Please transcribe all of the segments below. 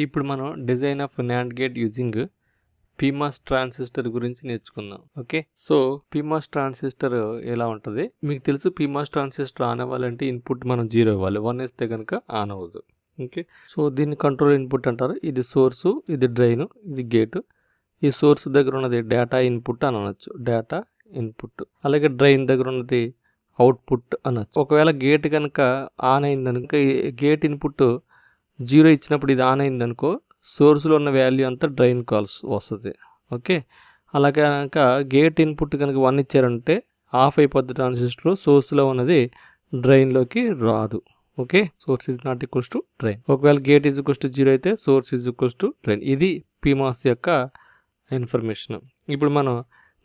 ఇప్పుడు మనం design of NAND gate using PMOS transistor గురించి నేర్చుకుందాం. ఓకే, సో PMOS ట్రాన్సిస్టర్ ఎలా ఉంటుంది మీకు తెలుసు. PMOS ట్రాన్సిస్టర్ ఆన్ అవ్వాలంటే ఇన్పుట్ మనం 0 ఇవ్వాలి. 1 ఇస్తే కనుక ఆన్ అవ్వదు. ఓకే, సో దీన్ని కంట్రోల్ ఇన్పుట్ అంటారు. ఇది సోర్సు, ఇది డ్రైన్, ఇది గేటు. ఈ సోర్స్ దగ్గర ఉన్నది డేటా ఇన్పుట్ అని అనొచ్చు, డేటా ఇన్పుట్. అలాగే డ్రైన్ దగ్గర ఉన్నది అవుట్పుట్ అనొచ్చు. ఒకవేళ గేట్ కనుక ఆన్ అయిందనుక గేట్ ఇన్పుట్ 0 ఇచ్చినప్పుడు ఇది ఆన్ అయిందనుకో సోర్స్లో ఉన్న వాల్యూ అంతా డ్రైన్ కాల్స్ వస్తుంది. ఓకే, అలాగే కనుక గేట్ ఇన్పుట్ కనుక 1 ఇచ్చారంటే ఆఫ్ అయిపోద్ది ట్రాన్సిస్టర్. సోర్స్లో ఉన్నది డ్రైన్లోకి రాదు. Okay, source is not equals to drain. ఒకవేళ గేట్ ఈజ్ ఈక్వల్స్ టు 0 అయితే source is equals to drain. ఇది PMOS యొక్క ఇన్ఫర్మేషన్. ఇప్పుడు మనం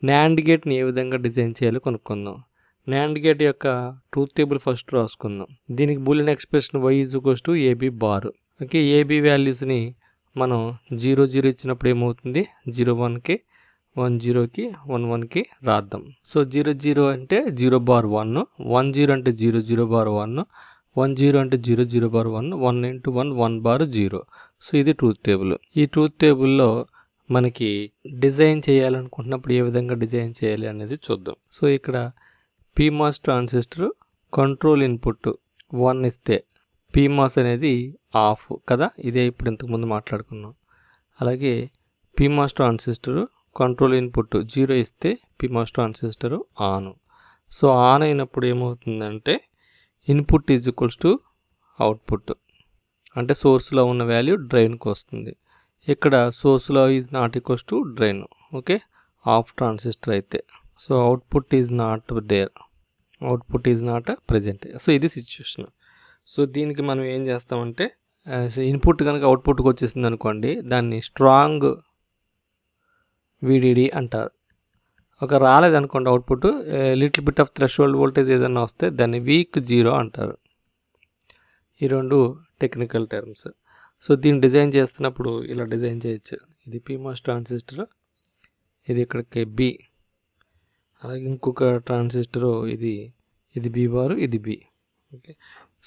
NAND గేట్ని ఏ విధంగా డిజైన్ చేయాలో కొనుక్కుందాం. NAND గేట్ యొక్క ట్రూత్ టేబుల్ ఫస్ట్ రాసుకుందాం. దీనికి Boolean expression y is equals to AB bar. Okay, AB వాల్యూస్ని మనం 0 0 ఇచ్చినప్పుడు ఏమవుతుంది, 0 1కి, 1 0కి, 1 1కి రాద్దాం. సో 0 0 అంటే 0 బార్ 1, 1 0 అంటే 0 0 బార్ 1, 1 0 అంటే 0 0 బార్ 1, 1 ఇంటూ 1 1 బార్ 0. సో ఇది ట్రూత్ టేబుల్. ఈ ట్రూత్ టేబుల్లో మనకి డిజైన్ చేయాలనుకుంటున్నప్పుడు ఏ విధంగా డిజైన్ చేయాలి అనేది చూద్దాం. సో ఇక్కడ PMOS ట్రాన్సిస్టర్ కంట్రోల్ ఇన్పుట్ 1 ఇస్తే PMOS అనేది ఆఫ్ కదా, ఇదే ఇప్పుడు ఇంతకుముందు మాట్లాడుకున్నాం. అలాగే PMOS ట్రాన్సిస్టర్ కంట్రోల్ ఇన్పుట్ 0 ఇస్తే PMOS transistor on. So on అయినప్పుడు ఏమవుతుందంటే input is equals to output, అంటే సోర్స్లో ఉన్న వాల్యూ డ్రైన్కి వస్తుంది. ఇక్కడ సోర్స్లో is not equals to drain. Okay, off transistor అయితే. So output is not there, output is not present. So ఇది సిచ్యువేషన్. సో దీనికి మనం ఏం చేస్తామంటే ఇన్పుట్ కనుక అవుట్పుట్కి వచ్చేసింది అనుకోండి, దాన్ని స్ట్రాంగ్ VDD అంటారు. ఒక రాలేదనుకోండి output, little bit of threshold voltage ఏదైనా వస్తే దాన్ని వీక్ 0 అంటారు. ఈ రెండు టెక్నికల్ టర్మ్స్. సో దీన్ని డిజైన్ చేస్తున్నప్పుడు ఇలా డిజైన్ చేయొచ్చు. ఇది PMOS ట్రాన్సిస్టర్, ఇది ఇక్కడికి B. అలాగే ఇంకొక ట్రాన్సిస్టరు ఇది B బార్, ఇది B. ఓకే,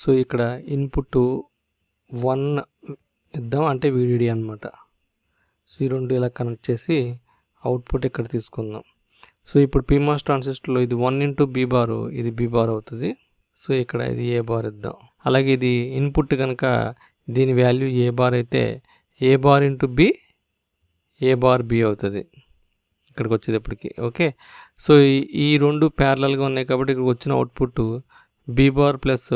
సో ఇక్కడ ఇన్పుట్ 1 ఇద్దాం, అంటే VDD అనమాట. సో ఈ రెండు ఇలా కనెక్ట్ చేసి అవుట్పుట్ ఇక్కడ తీసుకుందాం. సో ఇప్పుడు PMOS ట్రాన్సిస్టర్లో ఇది 1 ఇంటూ B బారు, ఇది B బార్ అవుతుంది. సో ఇక్కడ ఇది A బార్ ఇద్దాం. అలాగే ఇది ఇన్పుట్ కనుక దీని వాల్యూ A బార్ అయితే A bar into B, A bar B అవుతుంది ఇక్కడికి వచ్చేటప్పటికి. ఓకే, సో ఈ రెండు ప్యారలల్గా ఉన్నాయి కాబట్టి ఇక్కడికి వచ్చిన output B bar plus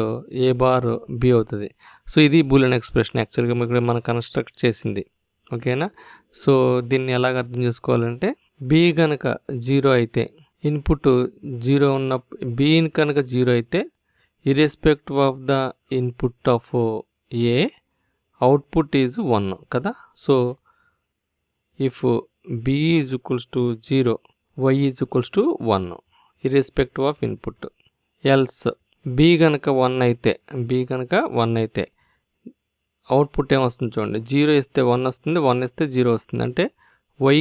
A bar B అవుతుంది. సో ఇది బూలియన్ ఎక్స్ప్రెషన్ యాక్చువల్గా ఇక్కడ మనం కన్స్ట్రక్ట్ చేసింది. ఓకేనా, సో దీన్ని ఎలాగ అర్థం చేసుకోవాలంటే B కనుక 0 అయితే ఇన్పుట్ 0 ఉన్న B కనుక 0 అయితే irrespective of the input of A output is 1 కదా. So if B is equals to 0, Y is equals to 1 irrespective of input. Else B కనుక 1 అయితే అవుట్పుట్ ఏమొస్తుంది చూడండి, 0 ఇస్తే 1 వస్తుంది, 1 ఇస్తే 0 వస్తుంది. అంటే Y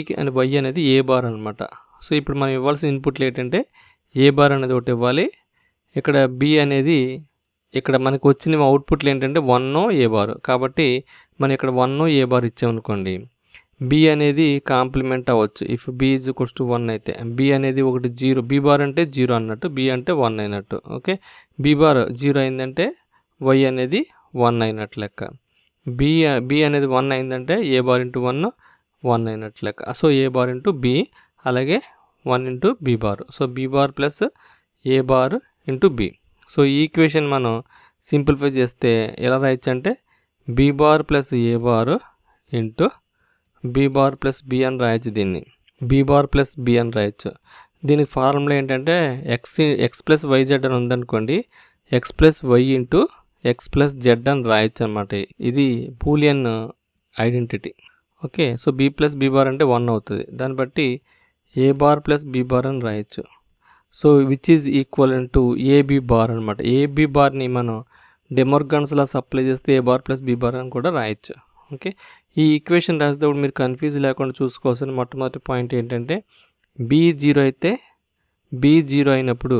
అనేది A బార్ అనమాట. సో ఇప్పుడు మనం ఇవ్వాల్సిన ఇన్పుట్లు ఏంటంటే A బార్ అనేది ఒకటి ఇవ్వాలి. ఇక్కడ B అనేది ఇక్కడ మనకు వచ్చిన అవుట్పుట్లు ఏంటంటే 1 A బార్. కాబట్టి మనం ఇక్కడ 1 A బార్ ఇచ్చామనుకోండి, B అనేది కాంప్లిమెంట్ అవ్వచ్చు. If B is equals to 1 అయితే B అనేది ఒకటి 0, B బార్ అంటే 0 అన్నట్టు, B అంటే 1 అయినట్టు. ఓకే, B బార్ 0 అయిందంటే Y అనేది 1 అయినట్టు లెక్క. B అనేది 1 అయిందంటే A బార్ ఇంటూ 1 1 అయినట్టు లెక్క. So A bar into B, అలాగే 1 into B bar. So B bar plus A bar into B. So ఈ ఈక్వేషన్ మనం సింప్లిఫై చేస్తే ఎలా రాయొచ్చు అంటే B bar plus A bar into B bar plus B అని రాయొచ్చు. దీన్ని B బార్ ప్లస్ B అని రాయొచ్చు. దీనికి ఫార్ములా ఏంటంటే x ప్లస్ YZ అని ఉందనుకోండి, x plus Y into x plus Z అని రాయొచ్చు అనమాట. ఇది Boolean identity. Okay, so B plus B bar అంటే 1 అవుతుంది. దాన్ని బట్టి A bar plus B bar అని రాయొచ్చు. So which is equal to AB bar అనమాట. AB బార్ని మనం డెమోర్గాన్స్లా సప్లై చేస్తే A bar plus B bar అని కూడా రాయొచ్చు. ఓకే, ఈ ఈక్వేషన్ రాసేటప్పుడు మీరు కన్ఫ్యూజ్ లేకుండా చూసుకోవాల్సిన మొట్టమొదటి పాయింట్ ఏంటంటే B 0 అయితే B 0 అయినప్పుడు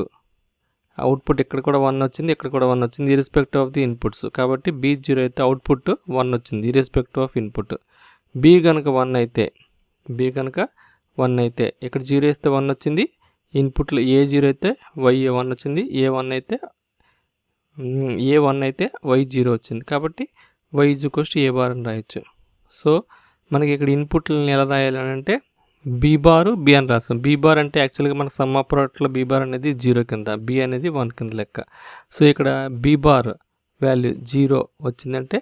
అవుట్పుట్ ఇక్కడ కూడా 1 వచ్చింది, ఇక్కడ కూడా 1 వచ్చింది, ఇర్రెస్పెక్టివ్ ఆఫ్ ది ఇన్పుట్స్. కాబట్టి బి 0 అయితే అవుట్పుట్ 1 వచ్చింది, ఇర్రెస్పెక్టివ్ ఆఫ్ ఇన్పుట్. బి కనుక 1 అయితే ఇక్కడ 0 వేస్తే 1 వచ్చింది, ఇన్పుట్లో ఏ 0 అయితే వై 1 వచ్చింది, ఏ 1 అయితే వై 0 వచ్చింది. కాబట్టి వై ఏ బార్ అని రాయొచ్చు. సో మనకి ఇక్కడ ఇన్పుట్లను ఎలా రాయాలని అంటే బి బారు బి అని రాస్తాం. బి బార్ అంటే యాక్చువల్గా మన సమ్ ఆఫ్ ప్రోడక్ట్లో బి బార్ అనేది 0 కింద, బి అనేది 1 కింద లెక్క. సో ఇక్కడ బి బార్ వాల్యూ 0 వచ్చిందంటే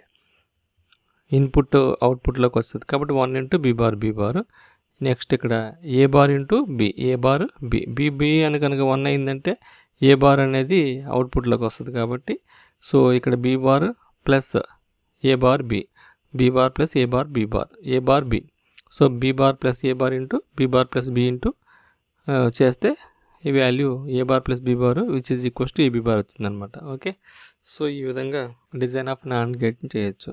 ఇన్పుట్ అవుట్పుట్లోకి వస్తుంది. కాబట్టి 1 ఇంటూ బి బార్. నెక్స్ట్ ఇక్కడ A bar into B, A bar B అని కనుక 1 అయిందంటే ఏ బార్ అనేది అవుట్పుట్లోకి వస్తుంది. కాబట్టి సో ఇక్కడ B bar plus A bar B plus A bar B. So B bar plus A bar into B bar plus B into చేస్తే ఈ value A bar plus B bar which is equals to AB bar వచ్చిందనమాట. Okay, so ఈ విధంగా design of NAND గేట్ని చేయొచ్చు.